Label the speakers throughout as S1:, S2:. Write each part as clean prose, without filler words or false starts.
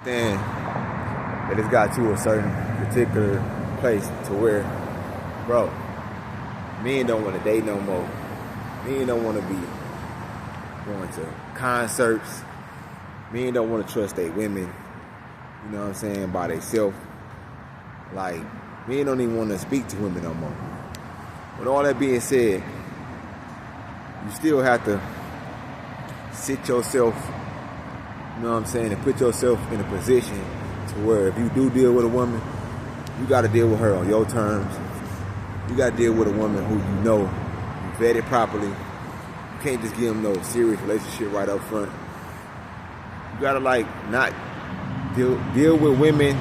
S1: Then that it's got to a certain particular place to where, bro, men don't want to date no more. Men don't want to be going to concerts. Men don't want to trust their women, you know what I'm saying, by themselves. Like, men don't even want to speak to women no more. With all that being said, you still have to sit yourself, you know what I'm saying, and put yourself in a position to where if you do deal with a woman, you got to deal with her on your terms. You got to deal with a woman who you know you vetted properly. You can't just give them no serious relationship right up front. You got to not deal with women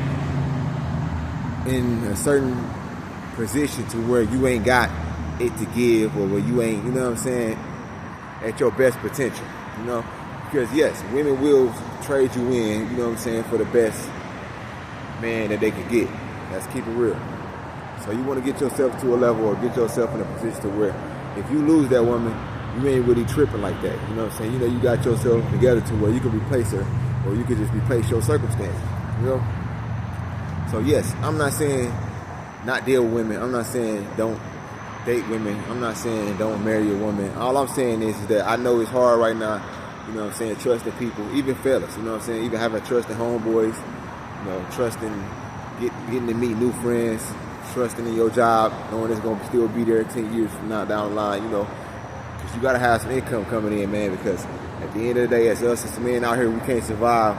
S1: in a certain position to where you ain't got it to give, or where you ain't, you know what I'm saying, at your best potential, you know? Because yes, women will trade you in, you know what I'm saying, for the best man that they can get. Let's keep it real. So you want to get yourself to a level, or get yourself in a position to where if you lose that woman, you ain't really tripping like that. You know what I'm saying? You know, you got yourself together to where you can replace her, or you could just replace your circumstances, you know? So yes, I'm not saying not deal with women. I'm not saying don't date women. I'm not saying don't marry a woman. All I'm saying is that I know it's hard right now, you know what I'm saying, trusting people, even fellas, you know what I'm saying, even having trust in homeboys, you know, trusting, getting to meet new friends, trusting in your job, knowing it's going to still be there 10 years from now down the line, you know, because you got to have some income coming in, man, because at the end of the day, as us as men out here, we can't survive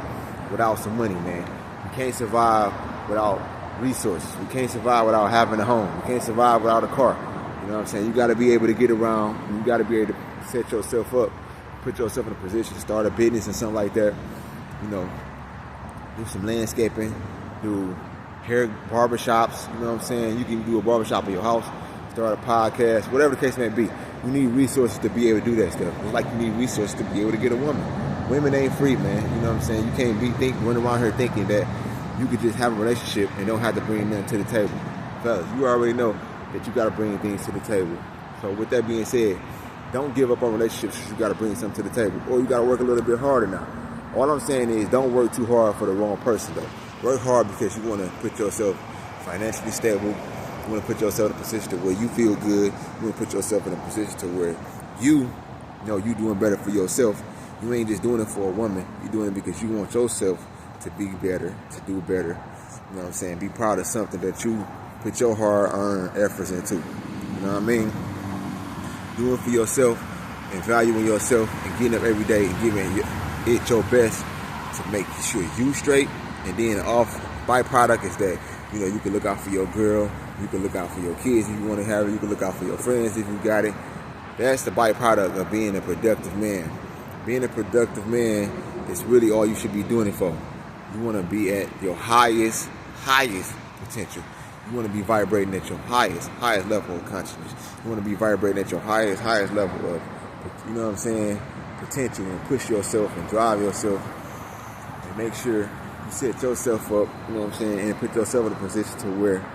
S1: without some money, man. We can't survive without resources. We can't survive without having a home. We can't survive without a car. You know what I'm saying? You got to be able to get around. You got to be able to set yourself up, put yourself in a position to start a business or something like that. You know, do some landscaping, do hair barbershops. You know what I'm saying? You can do a barbershop in your house, start a podcast, whatever the case may be. You need resources to be able to do that stuff. It's like you need resources to be able to get a woman. Women ain't free, man. You know what I'm saying? You can't running around here thinking that you could just have a relationship and don't have to bring nothing to the table. Fellas, you already know that you got to bring things to the table. So with that being said, don't give up on relationships if you got to bring something to the table. Or you got to work a little bit harder now. All I'm saying is don't work too hard for the wrong person, though. Work hard because you want to put yourself financially stable. You want to put yourself in a position to where you feel good. You want to put yourself in a position to where you know you doing better for yourself. You ain't just doing it for a woman. You're doing it because you want yourself to be better, to do better. You know what I'm saying? Be proud of something that you put your hard-earned efforts into. You know what I mean? Doing it for yourself and valuing yourself and getting up every day and giving it your best to make sure you straight. And then the byproduct is that, you know, you can look out for your girl, you can look out for your kids if you want to have it, you can look out for your friends if you got it. That's the byproduct of being a productive man. Being a productive man is really all you should be doing it for. You want to be at your highest potential. You want to be vibrating at your highest level of consciousness. You want to be vibrating at your highest level of, you know what I'm saying, potential, and push yourself and drive yourself and make sure you set yourself up, you know what I'm saying, and put yourself in a position to where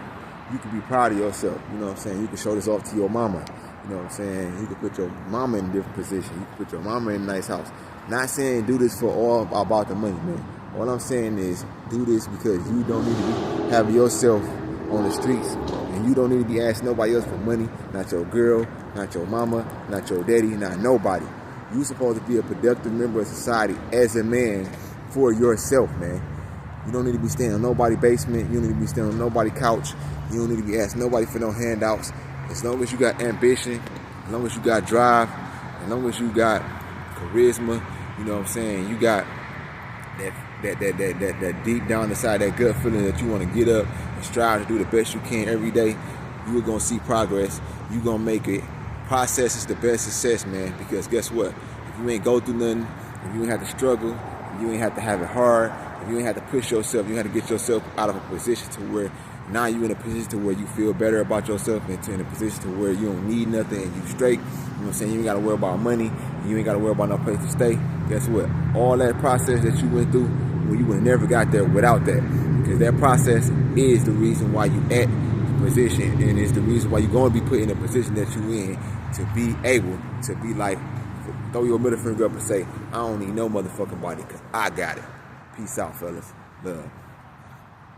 S1: you can be proud of yourself. You know what I'm saying? You can show this off to your mama. You know what I'm saying? You can put your mama in a different position. You can put your mama in a nice house. Not saying do this for all about the money, man. All I'm saying is do this because you don't need to be having yourself on the streets, and you don't need to be asking nobody else for money. Not your girl, not your mama, not your daddy, not nobody. You're supposed to be a productive member of society as a man for yourself, man. You don't need to be staying on nobody's basement. You don't need to be staying on nobody's couch. You don't need to be asking nobody for no handouts. As long as you got ambition, as long as you got drive, as long as you got charisma, you know what I'm saying, you got that deep down inside, that gut feeling that you want to get up and strive to do the best you can every day, you are going to see progress. You're going to make it. Process is the best success, man, because guess what? If you ain't go through nothing, if you ain't have to struggle, if you ain't have to have it hard, if you ain't have to push yourself, you have to get yourself out of a position to where now you're in a position to where you feel better about yourself, and in a position to where you don't need nothing and you straight. You know what I'm saying? You ain't got to worry about money. You ain't got to worry about no place to stay. Guess what? All that process that you went through, well, you would have never got there without that. Because that process is the reason why you at the position, and it's the reason why you're going to be put in the position that you in to be able to be like, throw your middle finger up and say, I don't need no motherfucking body because I got it. Peace out, fellas. Love.